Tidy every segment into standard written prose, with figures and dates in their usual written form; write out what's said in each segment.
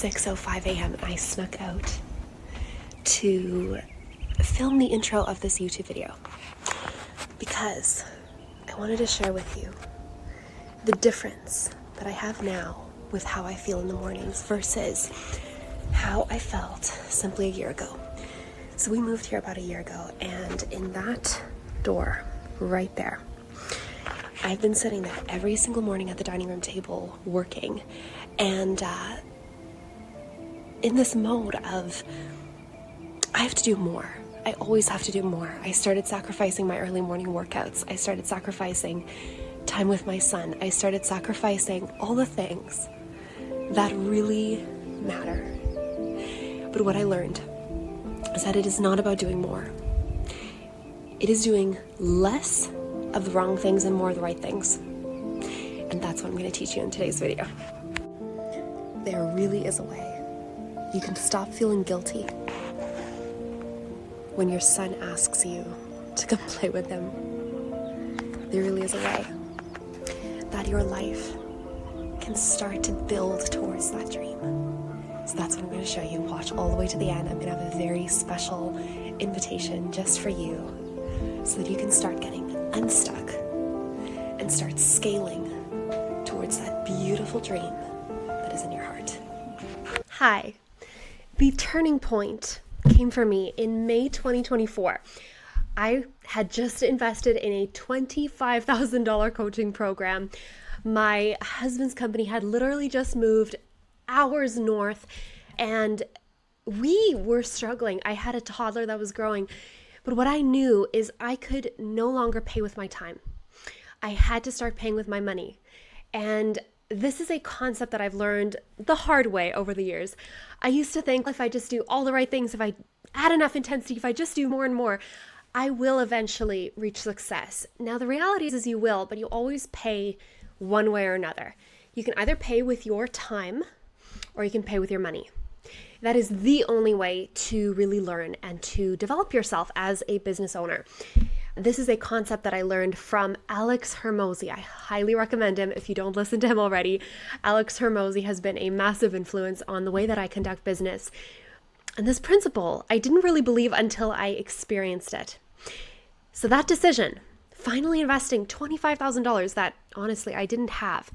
6:05 a.m. and I snuck out to film the intro of this YouTube video because I wanted to share with you the difference that I have now with how I feel in the mornings versus how I felt simply a year ago. So we moved here about a year ago, and in that door right there, I've been sitting there every single morning at the dining room table working, and in this mode of I have to do more. I always have to do more. I started sacrificing my early morning workouts. I started sacrificing time with my son. I started sacrificing all the things that really matter. But what I learned is that it is not about doing more. It is doing less of the wrong things and more of the right things. And that's what I'm going to teach you in today's video. There really is a way you can stop feeling guilty when your son asks you to come play with him. There really is a way that your life can start to build towards that dream. So that's what I'm going to show you. Watch all the way to the end. I'm going to have a very special invitation just for you so that you can start getting unstuck and start scaling towards that beautiful dream that is in your heart. Hi. The turning point came for me in May 2024. I had just invested in a $25,000 coaching program. My husband's company had literally just moved hours north, and we were struggling. I had a toddler that was growing, but what I knew is I could no longer pay with my time. I had to start paying with my money. And this is a concept that I've learned the hard way over the years. I used to think if I just do all the right things, if I add enough intensity, if I just do more and more, I will eventually reach success. Now, the reality is you will, but you always pay one way or another. You can either pay with your time or you can pay with your money. That is the only way to really learn and to develop yourself as a business owner. This is a concept that I learned from Alex Hormozi. I highly recommend him if you don't listen to him already. Alex Hormozi has been a massive influence on the way that I conduct business. And this principle, I didn't really believe until I experienced it. So that decision, finally investing $25,000 that honestly I didn't have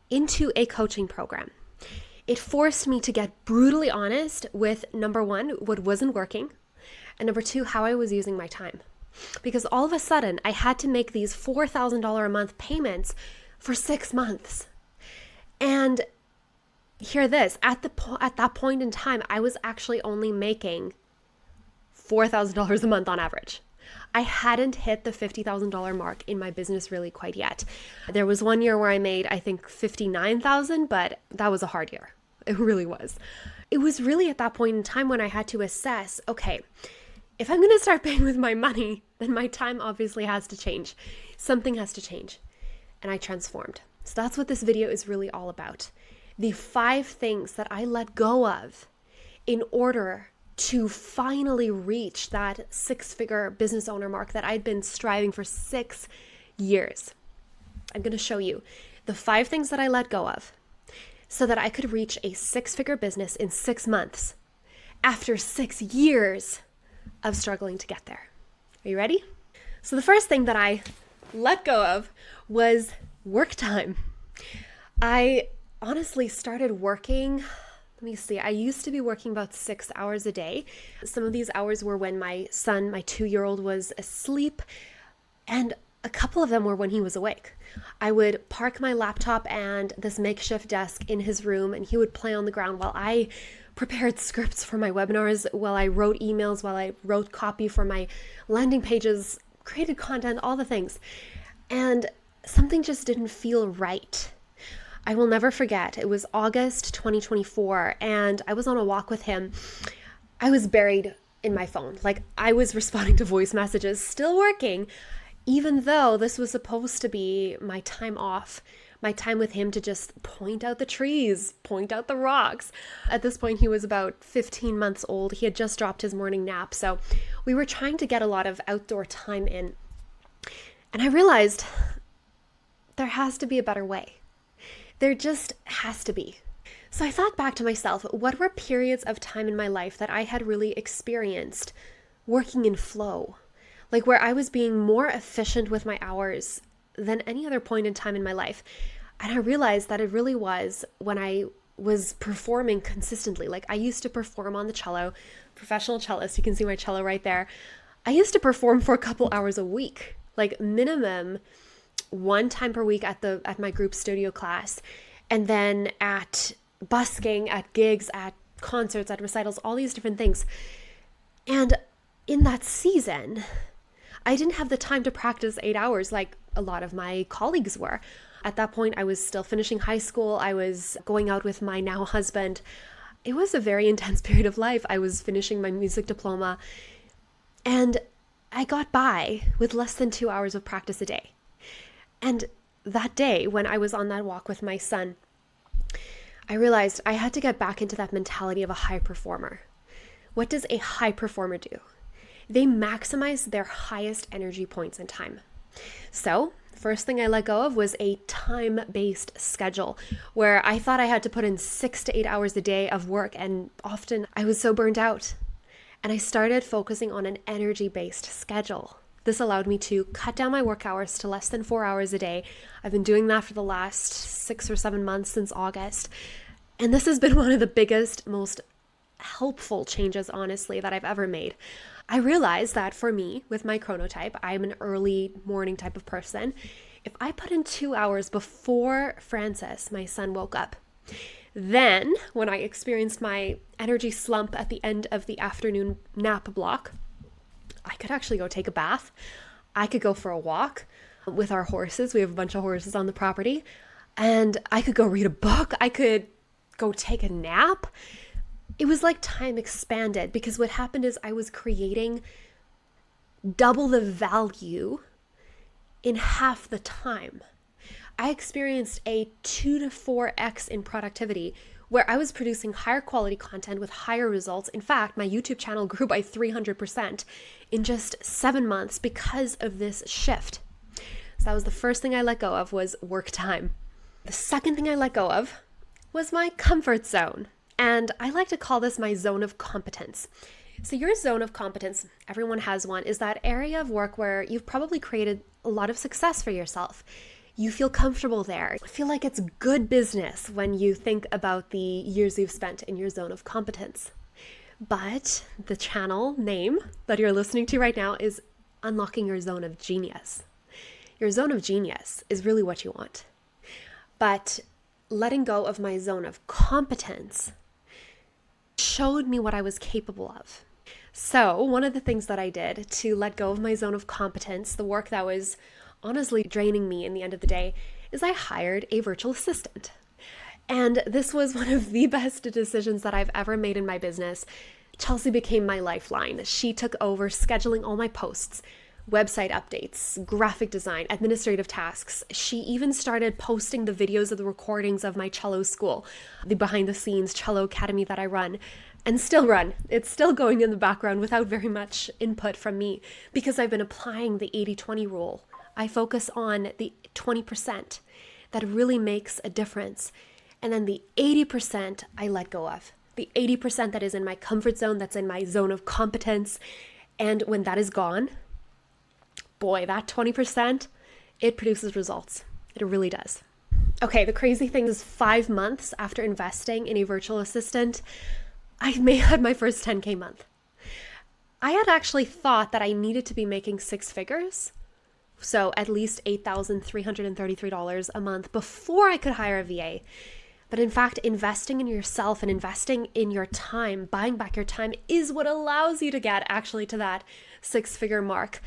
into a coaching program, it forced me to get brutally honest with, number one, what wasn't working, and number two, how I was using my time. Because all of a sudden, I had to make these $4,000 a month payments for 6 months. And hear this, at that point in time, I was actually only making $4,000 a month on average. I hadn't hit the $50,000 mark in my business really quite yet. There was one year where I made, I think, $59,000, but that was a hard year. It really was. It was really at that point in time when I had to assess, okay, if I'm going to start paying with my money, then my time obviously has to change. Something has to change. And I transformed. So that's what this video is really all about. The 5 things that I let go of in order to finally reach that 6-figure business owner mark that I'd been striving for 6 years. I'm going to show you the 5 things that I let go of so that I could reach a 6-figure business in 6 months after 6 years of struggling to get there. Are you ready? So the first thing that I let go of was work time. I honestly started working, I used to be working about 6 hours a day. Some of these hours were when my son, my 2-year-old, was asleep, and a couple of them were when he was awake. I would park my laptop and this makeshift desk in his room, and he would play on the ground while I prepared scripts for my webinars, while I wrote emails, while I wrote copy for my landing pages, created content, all the things. And something just didn't feel right. I will never forget. It was August 2024, and I was on a walk with him. I was buried in my phone. Like, I was responding to voice messages, still working, even though this was supposed to be my time off, my time with him to just point out the trees, point out the rocks. At this point, he was about 15 months old. He had just dropped his morning nap. So we were trying to get a lot of outdoor time in. And I realized there has to be a better way. There just has to be. So I thought back to myself, what were periods of time in my life that I had really experienced working in flow? Like where I was being more efficient with my hours than any other point in time in my life. And I realized that it really was when I was performing consistently. Like I used to perform on the cello, professional cellist, you can see my cello right there. I used to perform for a couple hours a week, like minimum one time per week at my group studio class, and then at busking, at gigs, at concerts, at recitals, all these different things. And in that season, I didn't have the time to practice 8 hours like a lot of my colleagues were. At that point, I was still finishing high school. I was going out with my now husband. It was a very intense period of life. I was finishing my music diploma, and I got by with less than 2 hours of practice a day. And that day, when I was on that walk with my son, I realized I had to get back into that mentality of a high performer. What does a high performer do? They maximize their highest energy points in time. So, first thing I let go of was a time-based schedule where I thought I had to put in 6 to 8 hours a day of work, and often I was so burnt out. And I started focusing on an energy-based schedule. This allowed me to cut down my work hours to less than 4 hours a day. I've been doing that for the last 6 or 7 months since August. And this has been one of the biggest, most helpful changes, honestly, that I've ever made. I realized that for me, with my chronotype, I'm an early morning type of person. If I put in 2 hours before Francis, my son, woke up, then when I experienced my energy slump at the end of the afternoon nap block, I could actually go take a bath. I could go for a walk with our horses. We have a bunch of horses on the property. And I could go read a book. I could go take a nap. It was like time expanded, because what happened is I was creating double the value in half the time. I experienced a 2 to 4x in productivity, where I was producing higher quality content with higher results. In fact, my YouTube channel grew by 300% in just 7 months because of this shift. So that was the first thing I let go of, was work time. The second thing I let go of was my comfort zone. And I like to call this my zone of competence. So your zone of competence, everyone has one, is that area of work where you've probably created a lot of success for yourself. You feel comfortable there. I feel like it's good business when you think about the years you've spent in your zone of competence. But the channel name that you're listening to right now is Unlocking Your Zone of Genius. Your zone of genius is really what you want. But letting go of my zone of competence showed me what I was capable of. So one of the things that I did to let go of my zone of competence, the work that was honestly draining me in the end of the day, is I hired a virtual assistant. And this was one of the best decisions that I've ever made in my business. Chelsea became my lifeline. She took over scheduling all my posts, website updates, graphic design, administrative tasks. She even started posting the videos of the recordings of my cello school, the behind the scenes cello academy that I run and still run. It's still going in the background without very much input from me, because I've been applying the 80-20 rule. I focus on the 20% that really makes a difference. And then the 80% I let go of. The 80% that is in my comfort zone, that's in my zone of competence. And when that is gone, boy, that 20%, it produces results. It really does. Okay, the crazy thing is 5 months after investing in a virtual assistant, I had my first 10K month. I had actually thought that I needed to be making 6 figures, so at least $8,333 a month before I could hire a VA. But in fact, investing in yourself and investing in your time, buying back your time, is what allows you to get actually to that 6-figure mark.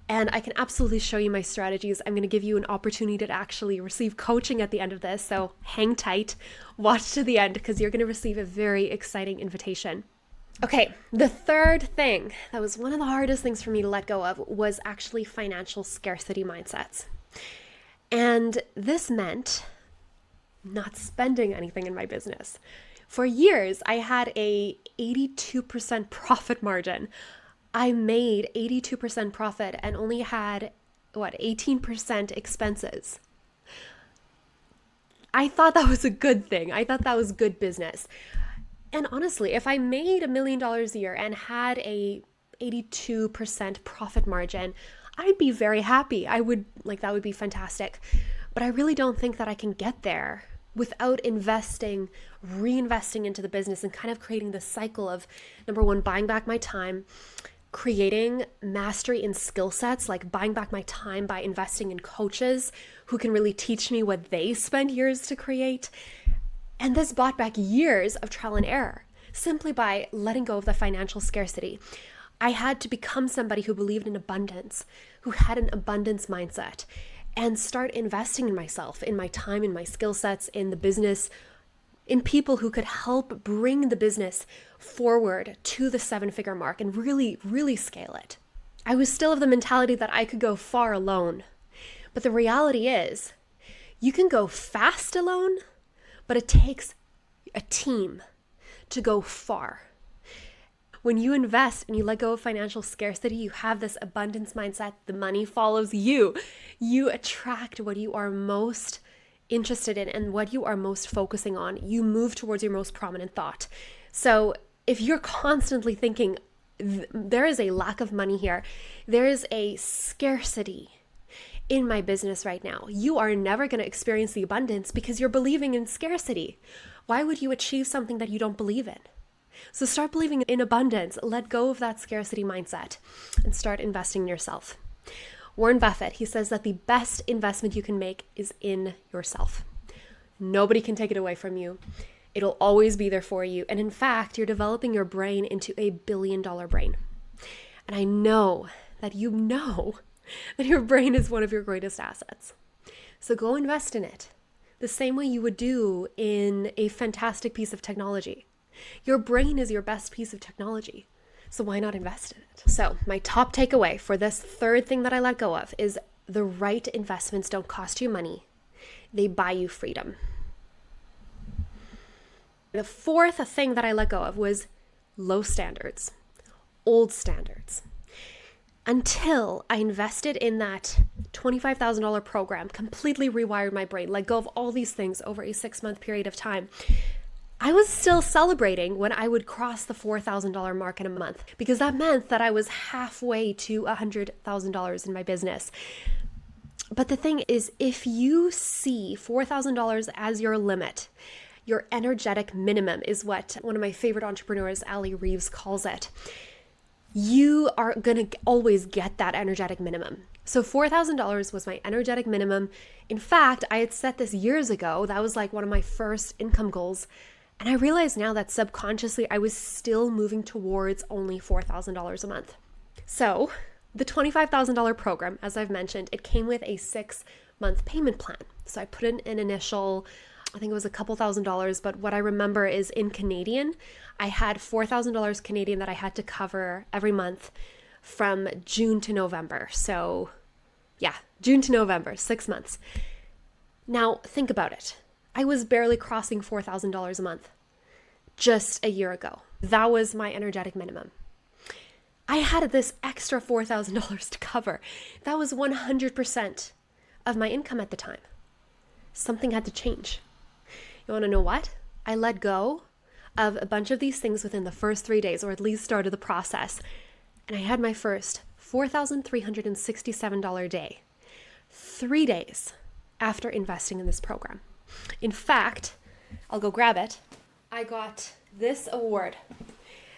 And I can absolutely show you my strategies. I'm going to give you an opportunity to actually receive coaching at the end of this. So hang tight, watch to the end, because you're going to receive a very exciting invitation. Okay, the third thing that was one of the hardest things for me to let go of was actually financial scarcity mindsets. And this meant not spending anything in my business. For years, I had a 82% profit margin. I made 82% profit and only had, 18% expenses. I thought that was a good thing. I thought that was good business. And honestly, if I made $1 million a year and had a 82% profit margin, I'd be very happy. That would be fantastic. But I really don't think that I can get there without reinvesting into the business and kind of creating this cycle of, number one, buying back my time, creating mastery in skill sets, like buying back my time by investing in coaches who can really teach me what they spent years to create. And this bought back years of trial and error simply by letting go of the financial scarcity. I had to become somebody who believed in abundance, who had an abundance mindset, and start investing in myself, in my time, in my skill sets, in the business, in people who could help bring the business forward to the 7-figure mark and really, really scale it. I was still of the mentality that I could go far alone. But the reality is, you can go fast alone, but it takes a team to go far. When you invest and you let go of financial scarcity, you have this abundance mindset, the money follows you. You attract what you are most interested in and what you are most focusing on. You move towards your most prominent thought. So if you're constantly thinking, there is a lack of money here, there is a scarcity in my business right now, you are never going to experience the abundance because you're believing in scarcity. Why would you achieve something that you don't believe in? So start believing in abundance, let go of that scarcity mindset, and start investing in yourself. Warren Buffett, he says that the best investment you can make is in yourself. Nobody can take it away from you. It'll always be there for you. And in fact, you're developing your brain into a $1 billion brain. And I know that you know that your brain is one of your greatest assets. So go invest in it the same way you would do in a fantastic piece of technology. Your brain is your best piece of technology. So why not invest in it? So my top takeaway for this third thing that I let go of is the right investments don't cost you money. They buy you freedom. The fourth thing that I let go of was low standards, old standards. Until I invested in that $25,000 program, completely rewired my brain, let go of all these things over a 6-month period of time, I was still celebrating when I would cross the $4,000 mark in a month, because that meant that I was halfway to $100,000 in my business. But the thing is, if you see $4,000 as your limit, your energetic minimum is what one of my favorite entrepreneurs, Ali Reeves, calls it. You are going to always get that energetic minimum. So $4,000 was my energetic minimum. In fact, I had set this years ago. That was like one of my first income goals. And I realize now that subconsciously I was still moving towards only $4,000 a month. So the $25,000 program, as I've mentioned, it came with a 6-month payment plan. So I put in an initial, I think it was a couple $1,000s, but what I remember is in Canadian, I had $4,000 Canadian that I had to cover every month from June to November. So yeah, June to November, 6 months. Now think about it. I was barely crossing $4,000 a month just a year ago. That was my energetic minimum. I had this extra $4,000 to cover. That was 100% of my income at the time. Something had to change. You want to know what? I let go of a bunch of these things within the first 3 days, or at least started the process. And I had my first $4,367 day, 3 days after investing in this program. In fact, I'll go grab it. I got this award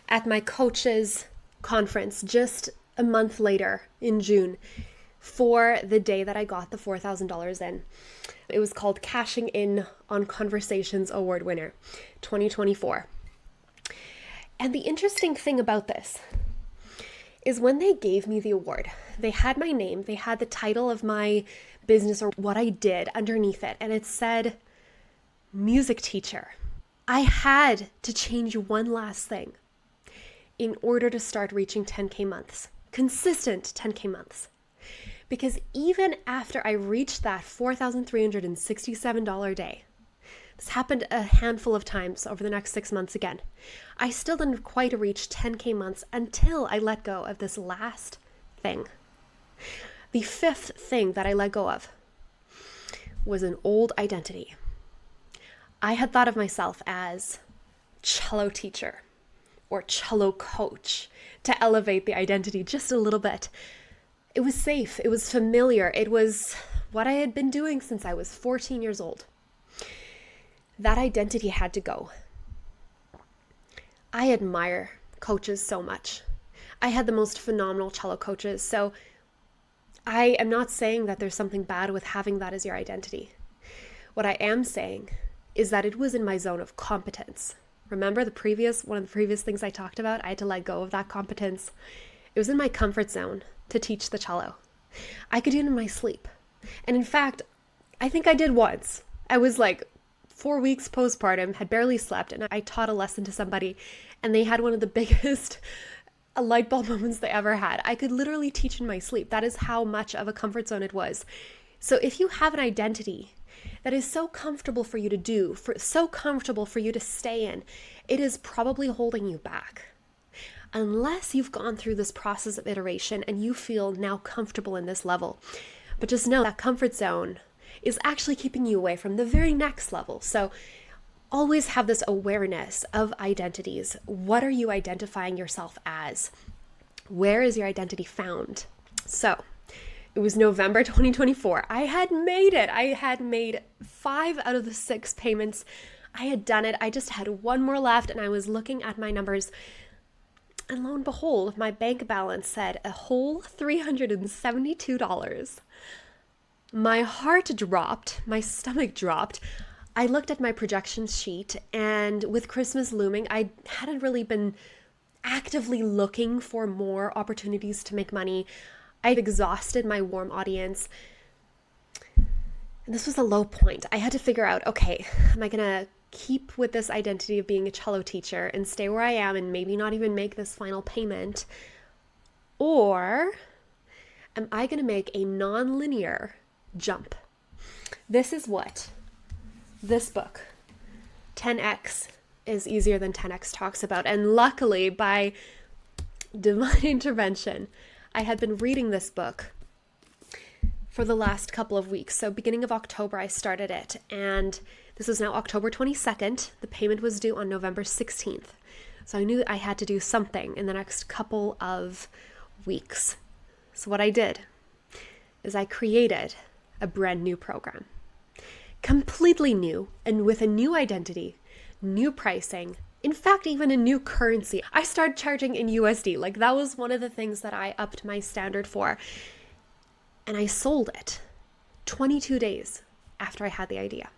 at my coach's conference just a month later in June for the day that I got the $4,000 in. It was called Cashing In on Conversations Award Winner 2024. And the interesting thing about this is when they gave me the award, they had my name, they had the title of my business or what I did underneath it, and it said music teacher. I had to change one last thing in order to start reaching 10K months, consistent 10K months. Because even after I reached that $4,367 day, this happened a handful of times over the next 6 months again, I still didn't quite reach 10K months until I let go of this last thing. The fifth thing that I let go of was an old identity. I had thought of myself as cello teacher or cello coach to elevate the identity just a little bit. It was safe. It was familiar. It was what I had been doing since I was 14 years old. That identity had to go. I admire coaches so much. I had the most phenomenal cello coaches. So I am not saying that there's something bad with having that as your identity. What I am saying is that it was in my zone of competence. Remember one of the previous things I talked about? I had to let go of that competence. It was in my comfort zone to teach the cello. I could do it in my sleep. And in fact, I think I did once. I was like 4 weeks postpartum, had barely slept, and I taught a lesson to somebody, and they had one of the biggest light bulb moments they ever had. I could literally teach in my sleep. That is how much of a comfort zone it was. So if you have an identity that is so comfortable for you to do, so comfortable for you to stay in, it is probably holding you back. Unless you've gone through this process of iteration and you feel now comfortable in this level. But just know that comfort zone is actually keeping you away from the very next level. So always have this awareness of identities. What are you identifying yourself as? Where is your identity found? So it was November 2024. I had made it. I had made 5 out of the 6 payments. I had done it. I just had one more left, and I was looking at my numbers. And lo and behold, my bank balance said a whole $372. My heart dropped. My stomach dropped. I looked at my projection sheet, and with Christmas looming, I hadn't really been actively looking for more opportunities to make money. I'd exhausted my warm audience. And this was a low point. I had to figure out, okay, am I going to keep with this identity of being a cello teacher and stay where I am and maybe not even make this final payment? Or am I going to make a non-linear jump? This is what this book, 10X is easier than 10X, talks about. And luckily, by divine intervention, I had been reading this book for the last couple of weeks. So beginning of October, I started it. And this is now October 22nd. The payment was due on November 16th. So I knew I had to do something in the next couple of weeks. So what I did is I created a brand new program. Completely new, and with a new identity, new pricing, in fact, even a new currency. I started charging in USD. Like, that was one of the things that I upped my standard for. And I sold it 22 days after I had the idea.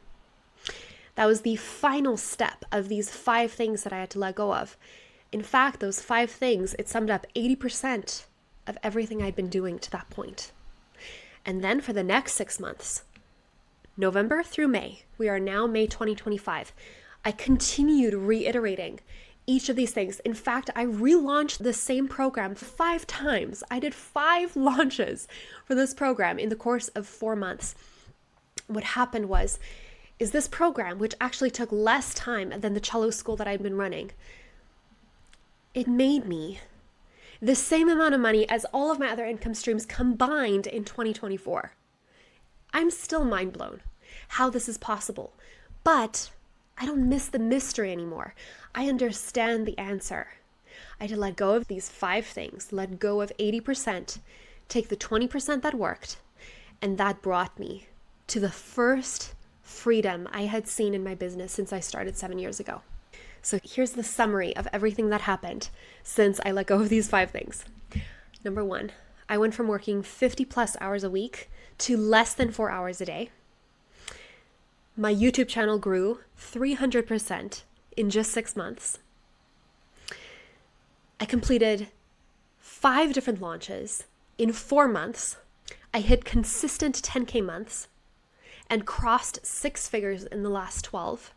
That was the final step of these 5 things that I had to let go of. In fact, those 5 things, it summed up 80% of everything I'd been doing to that point. And then for the next 6 months, November through May, we are now May 2025, I continued reiterating each of these things. In fact, I relaunched the same program 5 times. I did 5 launches for this program in the course of 4 months. What happened is this program, which actually took less time than the cello school that I'd been running, it made me the same amount of money as all of my other income streams combined in 2024. I'm still mind blown how this is possible, but I don't miss the mystery anymore. I understand the answer. I had to let go of these 5 things, let go of 80%, take the 20% that worked, and that brought me to the first freedom I had seen in my business since I started 7 years ago. So here's the summary of everything that happened since I let go of these 5 things. Number 1, I went from working 50 plus hours a week to less than 4 hours a day. My YouTube channel grew 300% in just 6 months. I completed 5 different launches in 4 months. I hit consistent 10K months and crossed 6 figures in the last 12,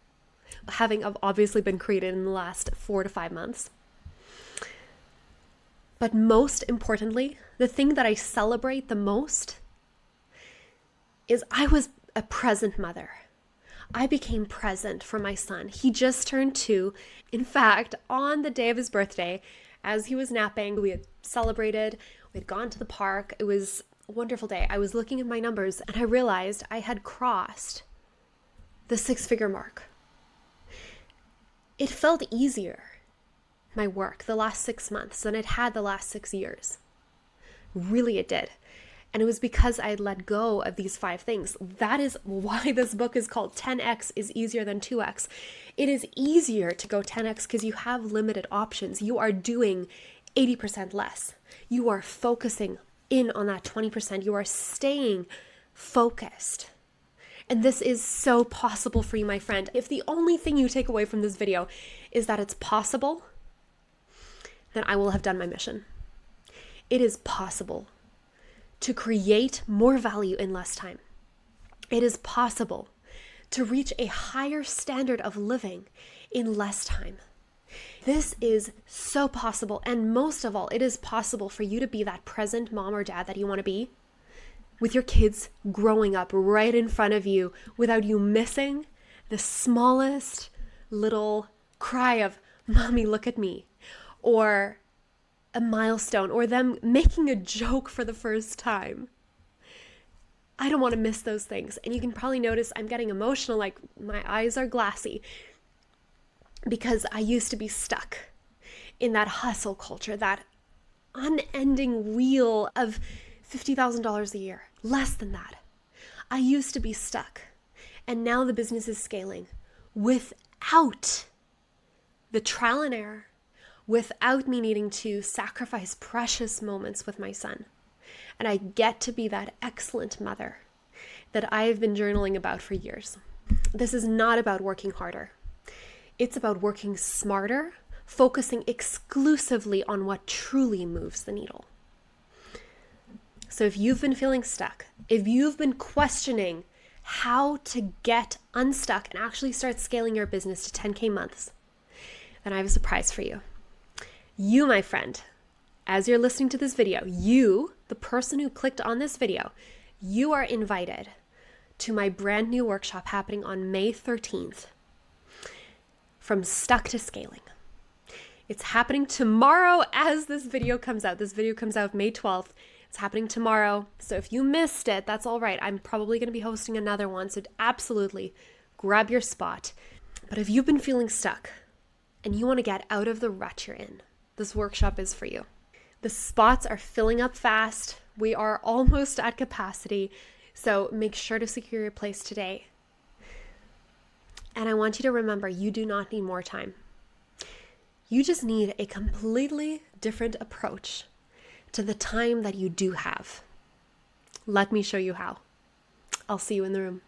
having obviously been created in the last 4 to 5 months. But most importantly, the thing that I celebrate the most is I was a present mother. I became present for my son. He just turned 2. In fact, on the day of his birthday, as he was napping, we had celebrated, we had gone to the park. It was a wonderful day. I was looking at my numbers and I realized I had crossed the 6-figure mark. it felt easier, my work, the last 6 months than it had the last 6 years. Really, it did. And it was because I had let go of these 5 things. That is why this book is called 10x is easier than 2x. It is easier to go 10x because you have limited options. You are doing 80% less. You are focusing in on that 20%. You are staying focused. And this is so possible for you, my friend. If the only thing you take away from this video is that it's possible, then I will have done my mission. It is possible to create more value in less time. It is possible to reach a higher standard of living in less time. This is so possible. And most of all, it is possible for you to be that present mom or dad that you want to be with your kids growing up right in front of you without you missing the smallest little cry of, "Mommy, look at me," or a milestone, or them making a joke for the first time. I don't want to miss those things. And you can probably notice I'm getting emotional, like my eyes are glassy, because I used to be stuck in that hustle culture, that unending wheel of $50,000 a year, less than that. I used to be stuck. And now the business is scaling without the trial and error, without me needing to sacrifice precious moments with my son. And I get to be that excellent mother that I have been journaling about for years. This is not about working harder. It's about working smarter, focusing exclusively on what truly moves the needle. So if you've been feeling stuck, if you've been questioning how to get unstuck and actually start scaling your business to 10K months, then I have a surprise for you. You, my friend, as you're listening to this video, you, the person who clicked on this video, you are invited to my brand new workshop happening on May 13th, From Stuck to Scaling. It's happening tomorrow as this video comes out. This video comes out May 12th. It's happening tomorrow. So if you missed it, that's all right. I'm probably going to be hosting another one. So absolutely grab your spot. But if you've been feeling stuck and you want to get out of the rut you're in, this workshop is for you. The spots are filling up fast. We are almost at capacity. So make sure to secure your place today. And I want you to remember, you do not need more time. You just need a completely different approach to the time that you do have. Let me show you how. I'll see you in the room.